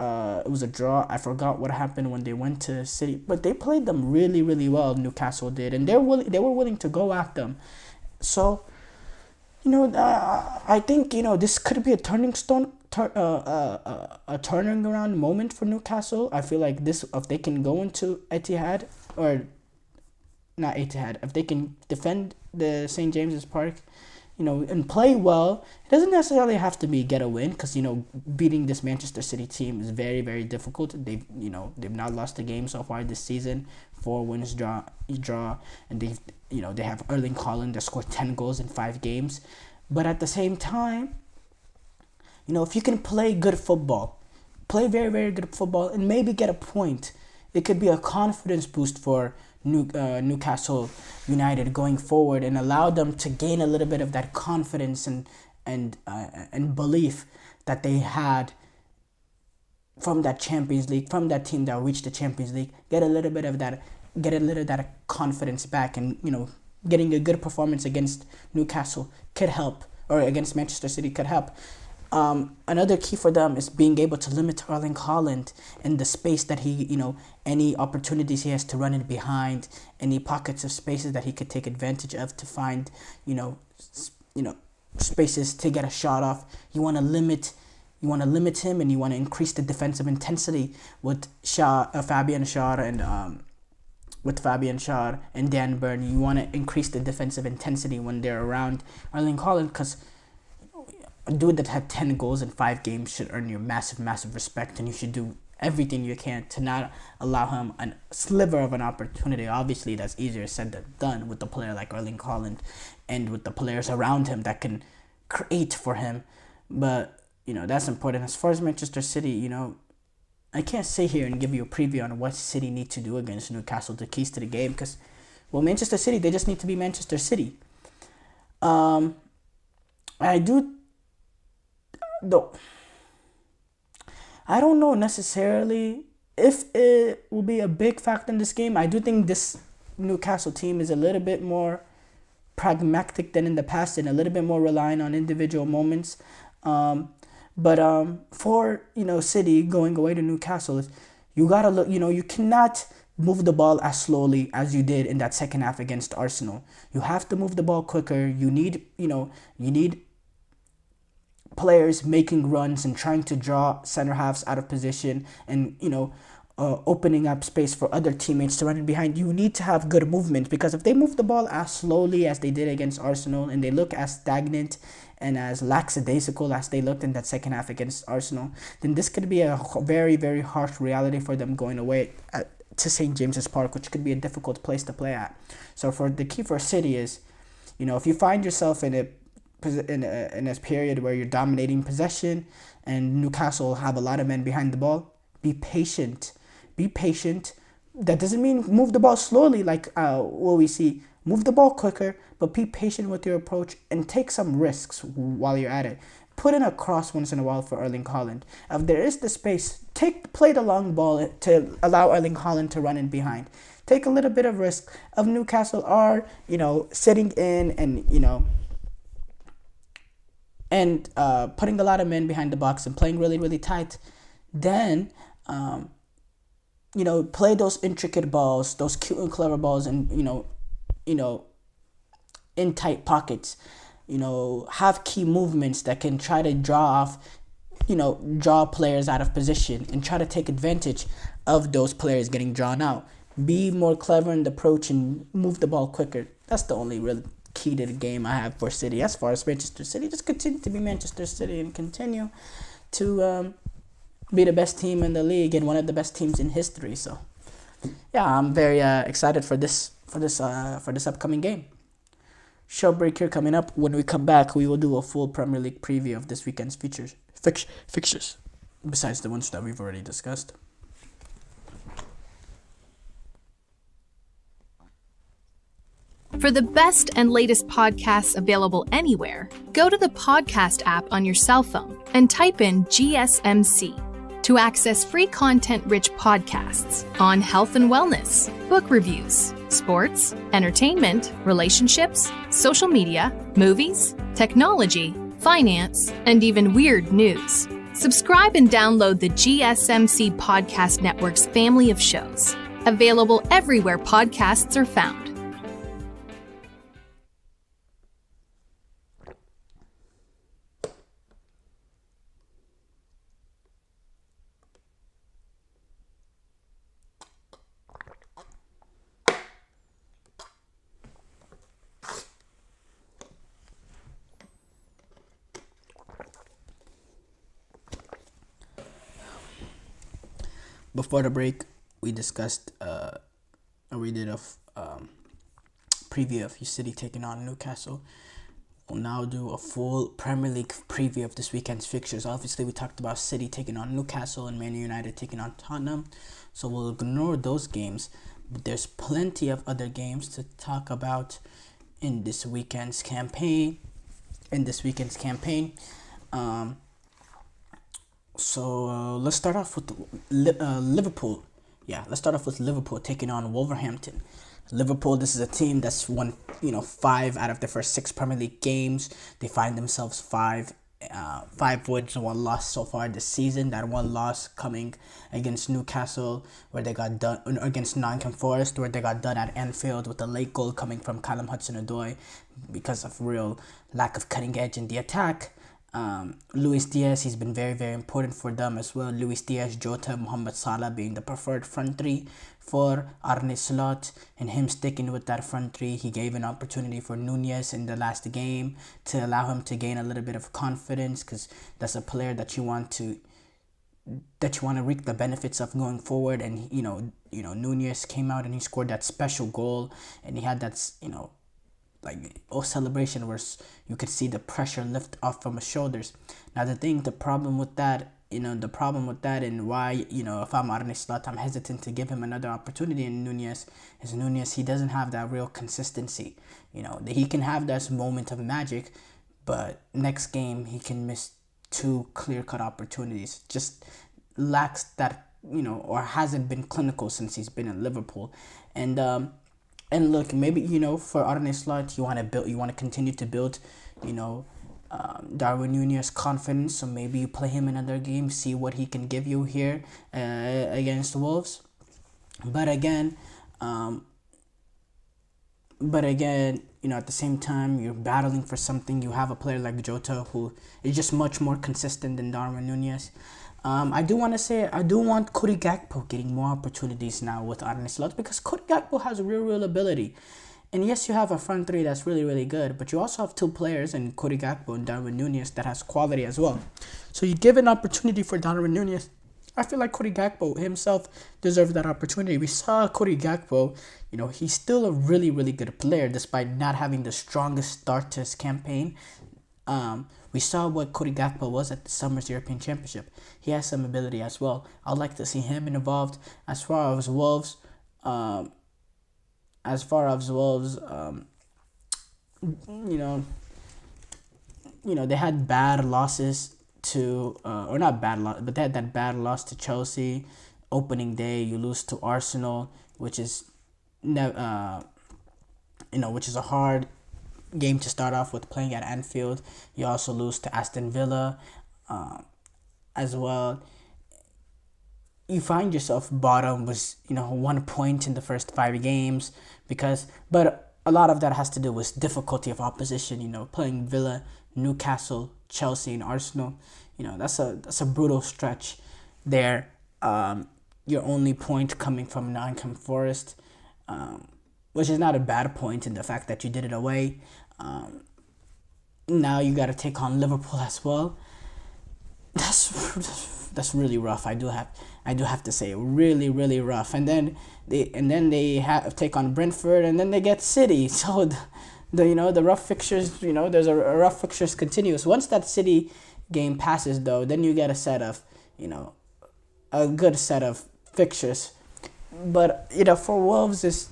It was a draw. I forgot what happened when they went to City. But they played them really, really well, Newcastle did. And they were willing to go at them. So I think, this could be a turning a turning around moment for Newcastle. I feel like this, if they can go into Etihad, or not Etihad, if they can defend the St. James's Park, and play well, it doesn't necessarily have to be get a win, because beating this Manchester City team is very, very difficult. They've not lost a game so far this season, 4 wins, draw, and they have Erling Haaland that scored 10 goals in 5 games. But at the same time, if you can play good football, play very, very good football, and maybe get a point, it could be a confidence boost for Newcastle United going forward, and allow them to gain a little bit of that confidence and belief that they had from that Champions League, from that team that reached the Champions League. Get a little of that confidence back, and getting a good performance against Newcastle could help, or against Manchester City could help. Another key for them is being able to limit Erling Haaland in the space that he, any opportunities he has to run in behind, any pockets of spaces that he could take advantage of to find, spaces to get a shot off. You want to limit him, and you want to increase the defensive intensity with Fabian Schär and Dan Burn. You want to increase the defensive intensity when they're around Erling Haaland, because a dude that had 10 goals in 5 games should earn your massive, massive respect, and you should do everything you can to not allow him a sliver of an opportunity. Obviously, that's easier said than done with a player like Erling Haaland and with the players around him that can create for him. But, that's important. As far as Manchester City, I can't sit here and give you a preview on what City need to do against Newcastle, the keys to the game, because, Manchester City, they just need to be Manchester City. I don't know necessarily if it will be a big factor in this game. I do think this Newcastle team is a little bit more pragmatic than in the past, and a little bit more relying on individual moments. But for City going away to Newcastle, you gotta look. You cannot move the ball as slowly as you did in that second half against Arsenal. You have to move the ball quicker. You need players making runs and trying to draw center halves out of position, and opening up space for other teammates to run in behind. You need to have good movement, because if they move the ball as slowly as they did against Arsenal, and they look as stagnant and as lackadaisical as they looked in that second half against Arsenal, then this could be a very, very harsh reality for them going away to St. James's Park, which could be a difficult place to play at. So for the key for City is, if you find yourself in a period where you're dominating possession and Newcastle have a lot of men behind the ball, be patient. That doesn't mean move the ball slowly like what we see. Move the ball quicker, but be patient with your approach and take some risks while you're at it. Put in a cross once in a while for Erling Haaland. If there is the space, play the long ball to allow Erling Haaland to run in behind. Take a little bit of risk. If Newcastle are, sitting in and putting a lot of men behind the box and playing really, really tight, then play those intricate balls, those cute and clever balls, and in tight pockets. Have key movements that can try to draw players out of position and try to take advantage of those players getting drawn out. Be more clever in the approach and move the ball quicker. That's the only real key to the game I have for City. As far as Manchester City, just continue to be Manchester City and continue to be the best team in the league and one of the best teams in history. So, yeah, I'm very excited for this upcoming game. Show break here coming up. When we come back, we will do a full Premier League preview of this weekend's fixtures, besides the ones that we've already discussed. For the best and latest podcasts available anywhere, go to the podcast app on your cell phone and type in GSMC to access free content-rich podcasts on health and wellness, book reviews, sports, entertainment, relationships, social media, movies, technology, finance, and even weird news. Subscribe and download the GSMC Podcast Network's family of shows, available everywhere podcasts are found. before the break, we discussed we did a preview of City taking on Newcastle. We'll now do a full Premier League preview of this weekend's fixtures. Obviously, we talked about City taking on Newcastle and Man United taking on Tottenham, so we'll ignore those games. But there's plenty of other games to talk about in this weekend's campaign. So let's start off with Liverpool. Yeah, let's start off with Liverpool taking on Wolverhampton. Liverpool, this is a team that's won, 5 out of their first 6 Premier League games. They find themselves 5 wins and 1 loss so far this season. That 1 loss coming against Newcastle, where they got done, against Nottingham Forest, where they got done at Anfield with a late goal coming from Callum Hudson-Odoi because of real lack of cutting edge in the attack. Luis Diaz, he's been very, very important for them as well. Luis Diaz, Jota, Mohamed Salah being the preferred front 3 for Arne Slot, and him sticking with that front 3. He gave an opportunity for Nunez in the last game to allow him to gain a little bit of confidence, because that's a player that you want to reap the benefits of going forward. And Nunez came out and he scored that special goal, and he had that celebration where you could see the pressure lift off from his shoulders. Now the problem with that, and why, if I'm Arne Slot, I'm hesitant to give him another opportunity in Nunez, he doesn't have that real consistency. He can have that moment of magic, but next game he can miss 2 clear-cut opportunities. Just lacks that, or hasn't been clinical since he's been in Liverpool. And look, maybe, for Arne Slot, you want to continue to build, Darwin Nunez confidence. So maybe you play him another game, see what he can give you here against Wolves. But again, at the same time, you're battling for something. You have a player like Jota who is just much more consistent than Darwin Nunez. I do want Cody Gakpo getting more opportunities now with Arne Slot, because Cody Gakpo has real ability. And yes, you have a front 3 that's really, really good, but you also have 2 players in Cody Gakpo and Darwin Nunez that has quality as well. So you give an opportunity for Darwin Nunez. I feel like Cody Gakpo himself deserves that opportunity. We saw Cody Gakpo, he's still a really, really good player despite not having the strongest start to his campaign. We saw what Cody Gakpo was at the Summer's European Championship. He has some ability as well. I'd like to see him involved. As far as Wolves, they had bad losses to, or not bad loss, but they had that bad loss to Chelsea. Opening day, you lose to Arsenal, which is, which is a hard game to start off with, playing at Anfield. You also lose to Aston Villa as well. You find yourself bottom with 1 point in the first 5 games, but a lot of that has to do with difficulty of opposition. Playing Villa, Newcastle, Chelsea, and Arsenal. That's a brutal stretch there. Your only point coming from Nottingham Forest, which is not a bad point in the fact that you did it away. Now you got to take on Liverpool as well. That's really rough. I do have to say, really, really rough. And then they take on Brentford, and then they get City. So the rough fixtures, there's a rough fixtures continuous. Once that City game passes, though, then you get a good set of fixtures. But for Wolves, is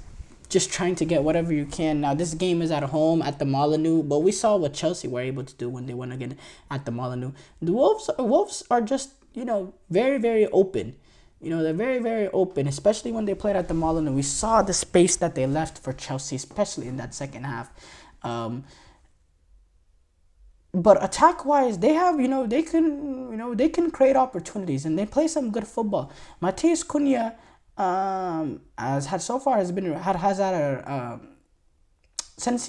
just trying to get whatever you can. Now, this game is at home at the Molineux, but we saw what Chelsea were able to do when they won again at the Molineux. The Wolves are just, very, very open. They're very, very open, especially when they played at the Molineux. We saw the space that they left for Chelsea, especially in that second half. But attack-wise, they have, they can create opportunities, and they play some good football. Matheus Cunha, since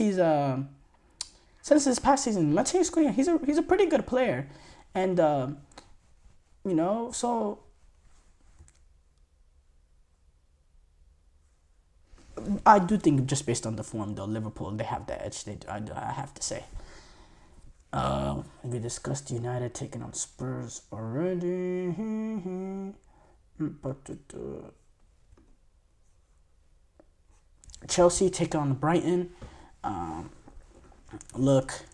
his past season, Matheus Cunha, he's a pretty good player, and so I do think, just based on the form, though, Liverpool, they have the edge. I have to say. We discussed United taking on Spurs already. But Chelsea take on Brighton. Look,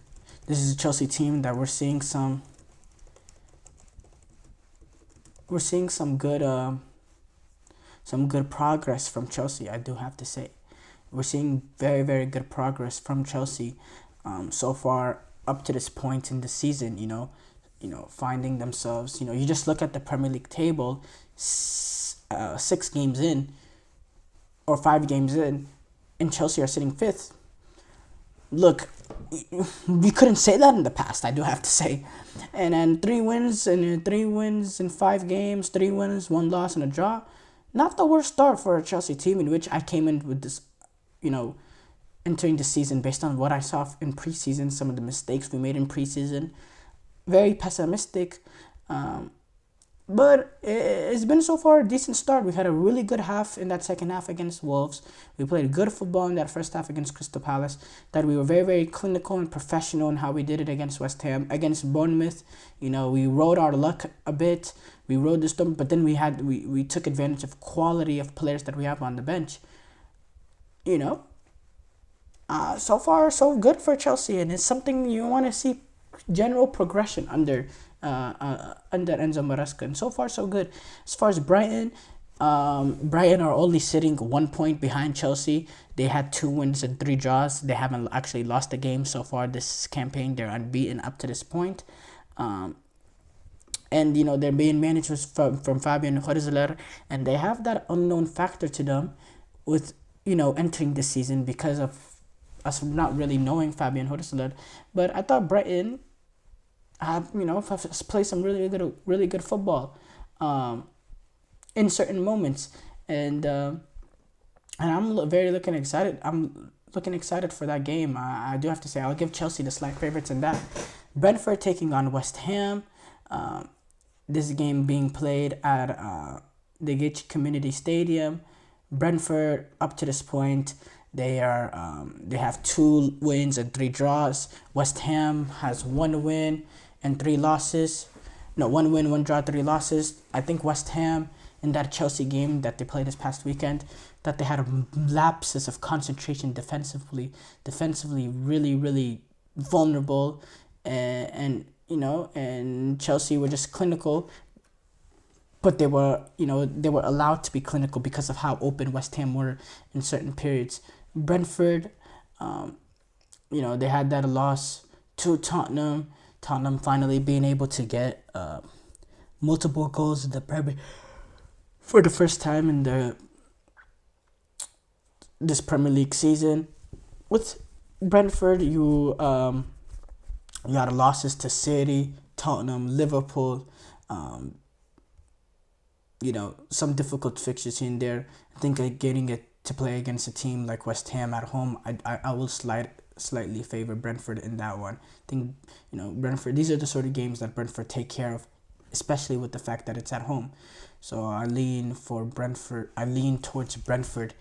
this is a Chelsea team that we're seeing some good progress from Chelsea. I do have to say, we're seeing very, very good progress from Chelsea so far up to this point in the season. Finding themselves. You just look at the Premier League table, 6 games in or 5 games in, and Chelsea are sitting 5th. Look, we couldn't say that in the past, I do have to say. And then 3 wins in 5 games, 3 wins, 1 loss, and a draw. Not the worst start for a Chelsea team, in which I came in with this, entering the season based on what I saw in preseason, some of the mistakes we made in preseason. Very pessimistic. But it's been so far a decent start. We've had a really good half in that second half against Wolves. We played good football in that first half against Crystal Palace. That we were very, very clinical and professional in how we did it against West Ham. Against Bournemouth, we rode our luck a bit. We rode the storm, but then we took advantage of quality of players that we have on the bench. So far so good for Chelsea, and it's something you want to see general progression under Enzo Maresca, and so far so good. As far as Brighton are only sitting 1 point behind Chelsea. They had 2 wins and 3 draws. They haven't actually lost a game so far this campaign. They're unbeaten up to this point. And they're being managed from Fabian Horizler, and they have that unknown factor to them with entering this season because of us not really knowing Fabian Horizler. But I thought Brighton have play some really good football in certain moments, and I'm looking excited. I'm looking excited for that game. I do have to say I'll give Chelsea the slight favorites in that. Brentford taking on West Ham. This game being played at the Gitch Community Stadium. Brentford up to this point, they have 2 wins and 3 draws. West Ham has 1 win and 3 losses. No, 1 win, 1 draw, 3 losses. I think West Ham in that Chelsea game that they played this past weekend, that they had lapses of concentration defensively really, really vulnerable, and Chelsea were just clinical, but they were allowed to be clinical because of how open West Ham were in certain periods. Brentford, they had that loss to Tottenham. Tottenham finally being able to get multiple goals in the Premier for the first time in this Premier League season. With Brentford, you had losses to City, Tottenham, Liverpool. Some difficult fixtures in there. I think getting it to play against a team like West Ham at home, I will slightly favor Brentford in that one. I think Brentford. These are the sort of games that Brentford take care of, especially with the fact that it's at home. So I lean towards Brentford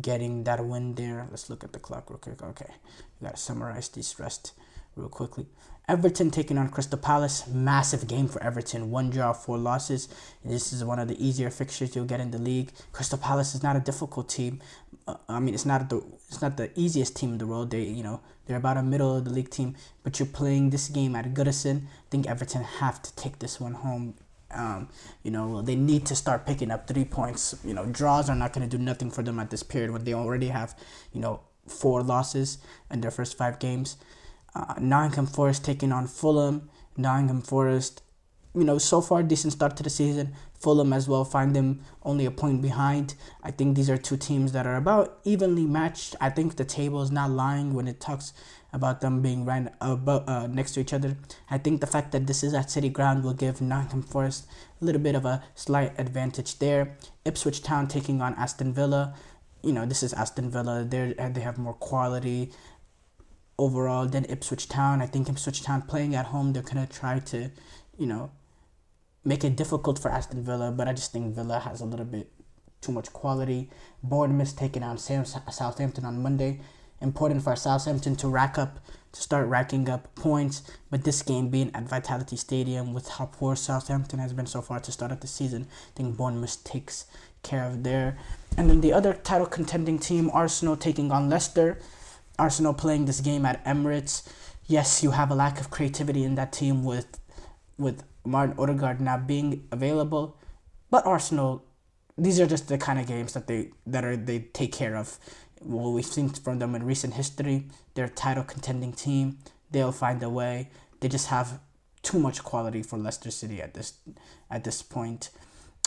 getting that win there. Let's look at the clock real quick. Okay, we gotta summarize these rest real quickly. Everton taking on Crystal Palace. Massive game for Everton. 1 draw, 4 losses. This is one of the easier fixtures you'll get in the league. Crystal Palace is not a difficult team. It's not the easiest team in the world. They're about a middle of the league team. But you're playing this game at Goodison. I think Everton have to take this one home. They need to start picking up 3 points. Draws are not going to do nothing for them at this period when they already have 4 losses in their first 5 games. Nottingham Forest taking on Fulham. Nottingham Forest, so far decent start to the season. Fulham as well, find them only a point behind. I think these are 2 teams that are about evenly matched. I think the table is not lying when it talks about them being right next to each other. I think the fact that this is at City Ground will give Nottingham Forest a little bit of a slight advantage there. Ipswich Town taking on Aston Villa. This is Aston Villa. They have more quality overall than Ipswich Town. I think Ipswich Town playing at home, they're going to try to, make it difficult for Aston Villa, but I just think Villa has a little bit too much quality. Bournemouth taking on Southampton on Monday. important for Southampton to start racking up points. But this game being at Vitality Stadium, with how poor Southampton has been so far to start of the season, I think Bournemouth takes care of there. And then the other title contending team, Arsenal, taking on Leicester. Arsenal playing this game at Emirates. Yes, you have a lack of creativity in that team with Martin Odegaard not being available, but Arsenal, these are just the kind of games that they take care of. What we've seen from them in recent history, they're a title contending team. They'll find a way. They just have too much quality for Leicester City at this point.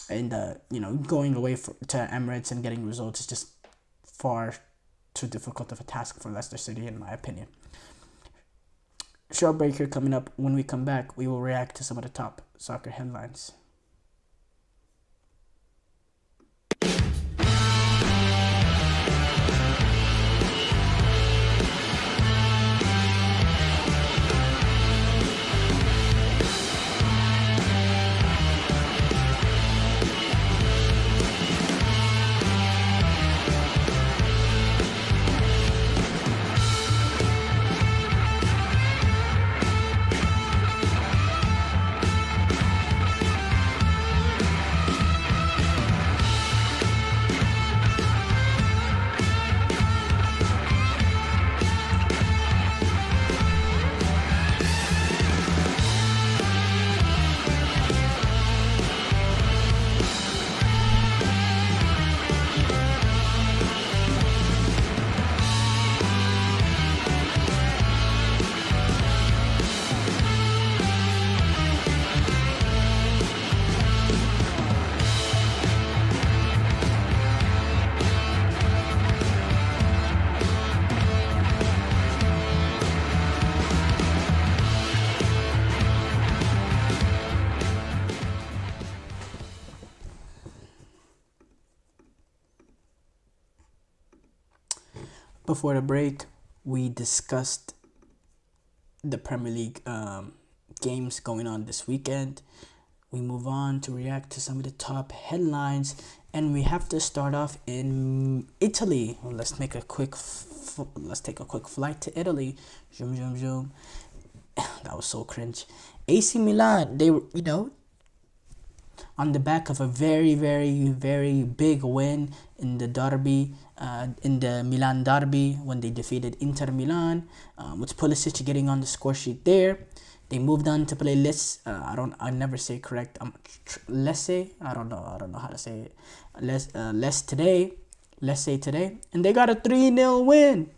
And going away to Emirates and getting results is just far too difficult of a task for Leicester City, in my opinion. Short break here coming up. When we come back, we will react to some of the top soccer headlines. Before the break, we discussed the Premier League games going on this weekend. We move on to react to some of the top headlines, and we have to start off in Italy. Let's take a quick flight to Italy. Zoom, zoom, zoom. That was so cringe. AC Milan, they were, on the back of a very, very, very big win in the derby, in the Milan derby, when they defeated Inter Milan, with Pulisic getting on the score sheet there. They moved on to play I never say it correct. Lecce. I don't know how to say it. Lecce today, and they got a 3-0 win.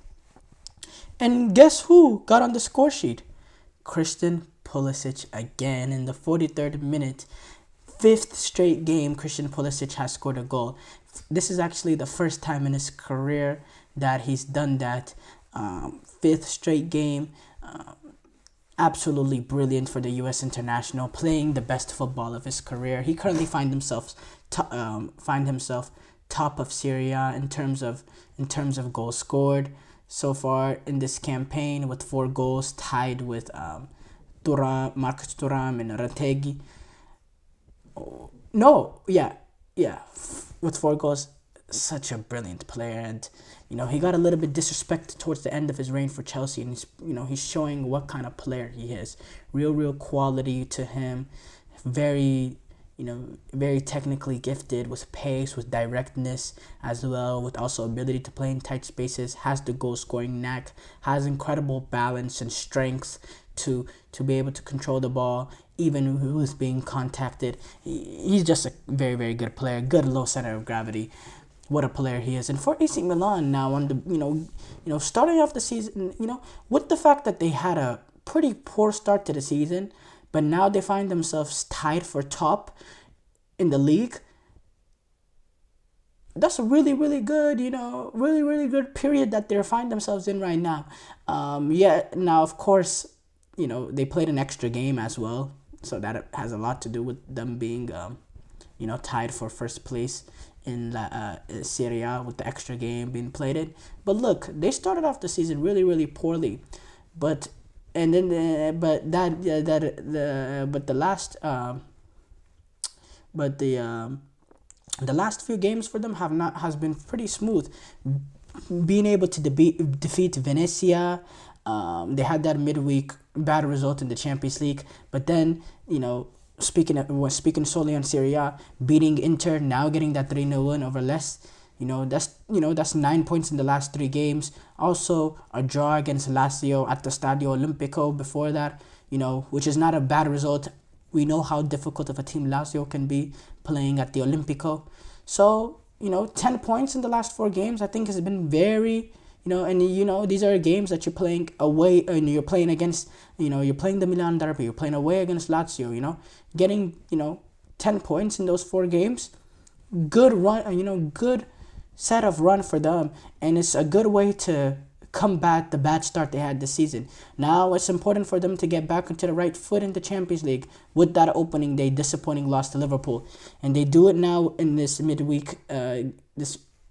And guess who got on the score sheet? Christian Pulisic again in the 43rd minute. 5th straight game Christian Pulisic has scored a goal. This is actually the first time in his career that he's done that. 5th straight game. Absolutely brilliant for the U.S. international, playing the best football of his career. He currently finds himself top of Serie A in terms of goals scored so far in this campaign, with 4 goals, tied with Marcus Thuram and Retegui. With 4 goals. Such a brilliant player, and he got a little bit disrespected towards the end of his reign for Chelsea, and he's showing what kind of player he is. Real quality to him. Very very technically gifted, with pace, with directness as well, with also ability to play in tight spaces, has the goal scoring knack, has incredible balance and strength to be able to control the ball even who's being contacted. He's just a very, very good player, good low center of gravity. What a player he is. And for AC Milan now, on the starting off the season, with the fact that they had a pretty poor start to the season, but now they find themselves tied for top in the league. That's a really, really good, really, really good period that they find themselves in right now. Now, of course, they played an extra game as well, so that has a lot to do with them being, tied for first place in Serie A, with the extra game being played in. But look, they started off the season really, really poorly, the last few games for them has been pretty smooth. being able to defeat Venezia. They had that midweek bad result in the Champions League, but then, speaking solely on Serie A, beating Inter, now getting that 3-0 win over Less. That's 9 points in the last 3 games. Also, a draw against Lazio at the Stadio Olimpico before that, which is not a bad result. We know how difficult of a team Lazio can be playing at the Olimpico. So, 10 points in the last 4 games, I think has been very, these are games that you're playing away, and you're playing against, you're playing the Milan Derby, you're playing away against Lazio, getting, 10 points in those 4 games. Good run, good set of run for them, and it's a good way to combat the bad start they had this season. Now it's important for them to get back into the right foot in the Champions League with that opening day disappointing loss to Liverpool, and they do it now in this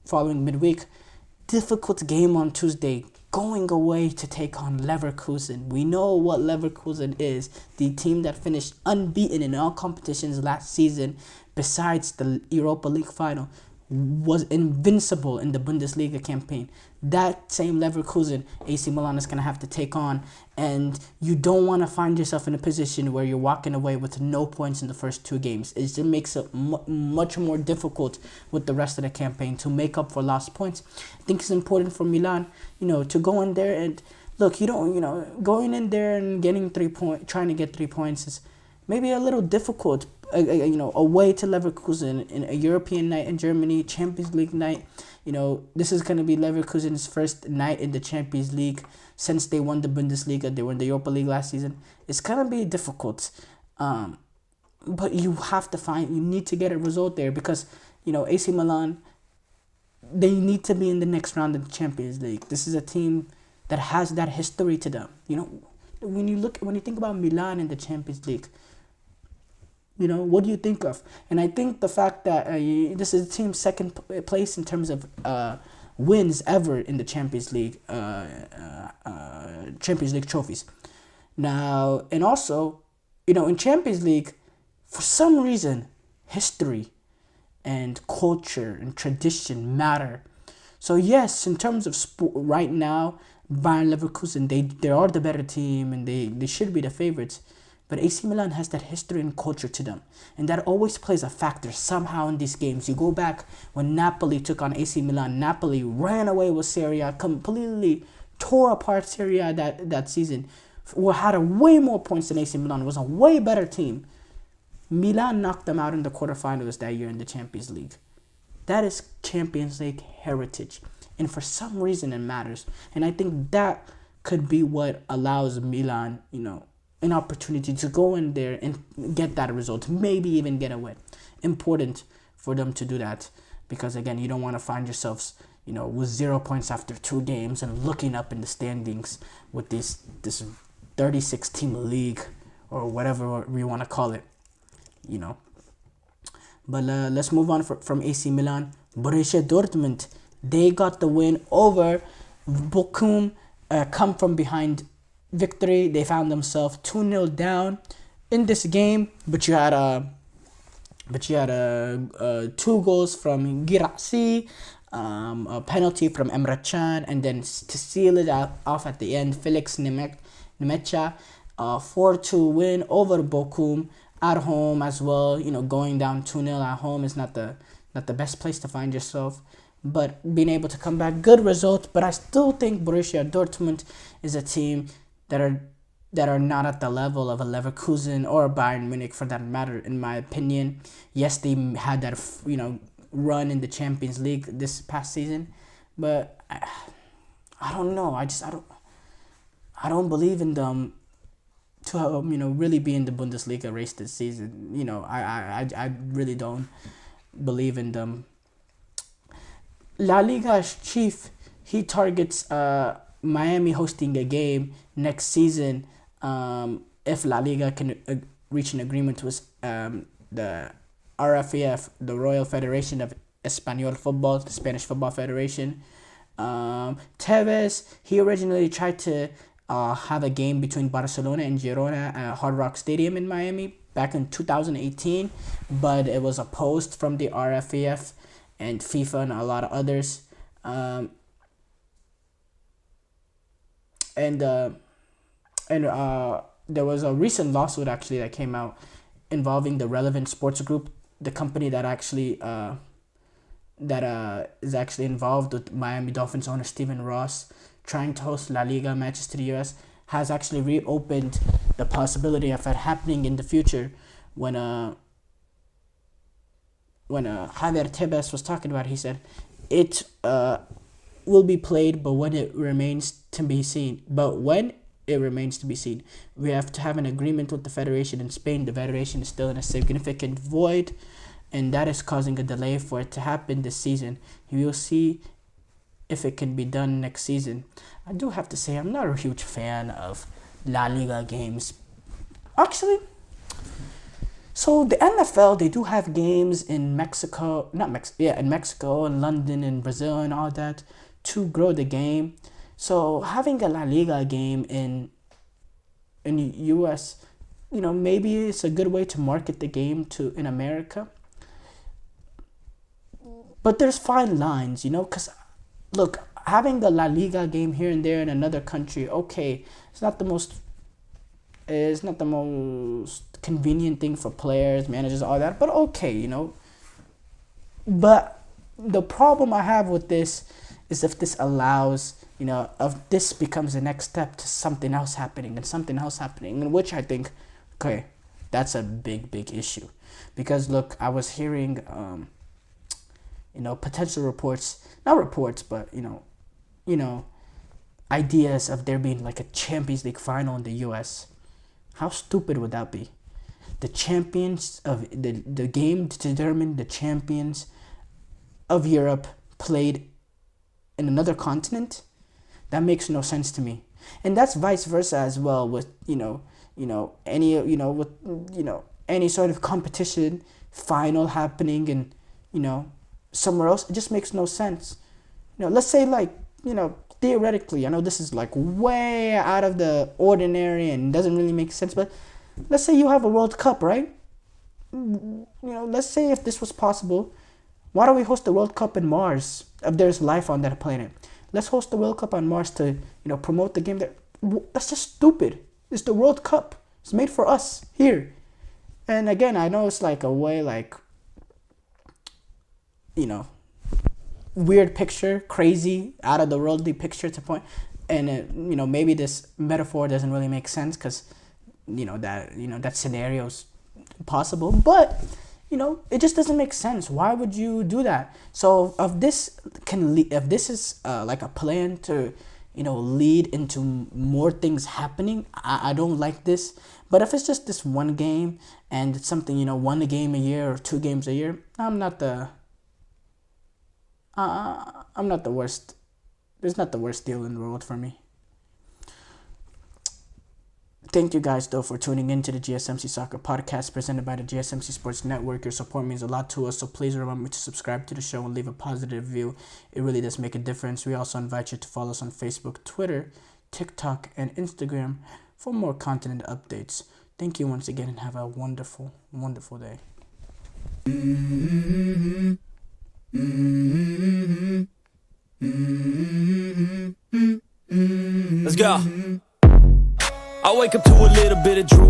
following midweek. Difficult game on Tuesday, going away to take on Leverkusen. We know what Leverkusen is, the team that finished unbeaten in all competitions last season besides the Europa League final, was invincible in the Bundesliga campaign. That same Leverkusen, AC Milan is going to have to take on, and you don't want to find yourself in a position where you're walking away with no points in the first 2 games. It just makes it much more difficult with the rest of the campaign to make up for lost points. I think it's important for Milan, to go in there and look, going in there and getting 3 points, trying to get 3 points is maybe a little difficult. Away to Leverkusen in a European night in Germany, Champions League night. This is going to be Leverkusen's first night in the Champions League since they won the Bundesliga. They won the Europa League last season. It's going to be difficult. But you need to get a result there because, AC Milan, they need to be in the next round of the Champions League. This is a team that has that history to them. When you think about Milan in the Champions League, what do you think of? And I think the fact that this is the team's second place in terms of wins ever in the Champions League trophies. Now, and also, in Champions League, for some reason, history and culture and tradition matter. So yes, in terms of sport right now, Bayern Leverkusen, they are the better team and they should be the favorites. But AC Milan has that history and culture to them. And that always plays a factor somehow in these games. You go back when Napoli took on AC Milan. Napoli ran away with Serie A, completely tore apart Serie A that season. Had a way more points than AC Milan. Was a way better team. Milan knocked them out in the quarterfinals that year in the Champions League. That is Champions League heritage. And for some reason it matters. And I think that could be what allows Milan, an opportunity to go in there and get that result, maybe even get a win. Important for them to do that because, again, you don't want to find yourselves, with 0 points after 2 games and looking up in the standings with this 36-team league or whatever we want to call it, But let's move on from AC Milan. Borussia Dortmund, they got the win over Bochum, come from behind victory. They found themselves 2-0 down in this game, but you had 2 goals from Girassi, a penalty from Emre Can, and then to seal it off at the end, Felix Nemecha, 4-2 win over Bochum at home as well. Going down 2-0 at home is not the best place to find yourself. But being able to come back, good result. But I still think Borussia Dortmund is a team that are not at the level of a Leverkusen or a Bayern Munich for that matter, in my opinion. Yes, they had that run in the Champions League this past season, but I don't know. I don't believe in them to really be in the Bundesliga race this season. I really don't believe in them. La Liga's chief, he targets Miami hosting a game next season if La Liga can reach an agreement with the RFEF, the Royal Federation of Espanol Football, the Spanish Football Federation. Tevez, he originally tried to have a game between Barcelona and Girona at Hard Rock Stadium in Miami back in 2018, but it was opposed from the RFEF and FIFA and a lot of others. and there was a recent lawsuit actually that came out involving the Relevant Sports Group, the company that actually is actually involved with Miami Dolphins owner Stephen Ross, trying to host La Liga matches to the U.S., has actually reopened the possibility of it happening in the future. When Javier Tebas was talking about it, he said it will be played, but when it remains to be seen. We have to have an agreement with the federation in Spain. The federation is still in a significant void, and that is causing a delay for it to happen this season. We will see if it can be done next season. I do have to say, I'm not a huge fan of La Liga games. Actually, so the NFL, they do have games in Mexico, in Mexico and London and Brazil and all that to grow the game. So having a La Liga game in US, maybe it's a good way to market the game in America. But there's fine lines, because look, having the La Liga game here and there in another country, okay, it's not the most convenient thing for players, managers, all that, but okay, But the problem I have with this is if this allows, if this becomes the next step to something else happening, in which I think, okay, that's a big issue. Because look, I was hearing, potential reports, not reports, but, ideas of there being like a Champions League final in the US. How stupid would that be? The champions of the game to determine the champions of Europe played in another continent? That makes no sense to me. And that's vice versa as well with any sort of competition final happening in somewhere else. It just makes no sense. Let's say theoretically, I know this is like way out of the ordinary and doesn't really make sense, but let's say you have a World Cup, right? Let's say if this was possible, why don't we host the World Cup in Mars if there's life on that planet? Let's host the World Cup on Mars to, promote the game there. That's just stupid. It's the World Cup. It's made for us here. And again, I know it's like a way weird picture, crazy, out of the worldly picture to point, and maybe this metaphor doesn't really make sense because that scenario's possible, but it just doesn't make sense. Why would you do that? So if this is like a plan to lead into more things happening, I don't like this. But if it's just this one game and it's something, one game a year or 2 games a year, I'm not the worst. It's not the worst deal in the world for me. Thank you guys, though, for tuning in to the GSMC Soccer Podcast presented by the GSMC Sports Network. Your support means a lot to us, so please remember to subscribe to the show and leave a positive review. It really does make a difference. We also invite you to follow us on Facebook, Twitter, TikTok, and Instagram for more content and updates. Thank you once again and have a wonderful, wonderful day. Let's go. I wake up to a little bit of drool.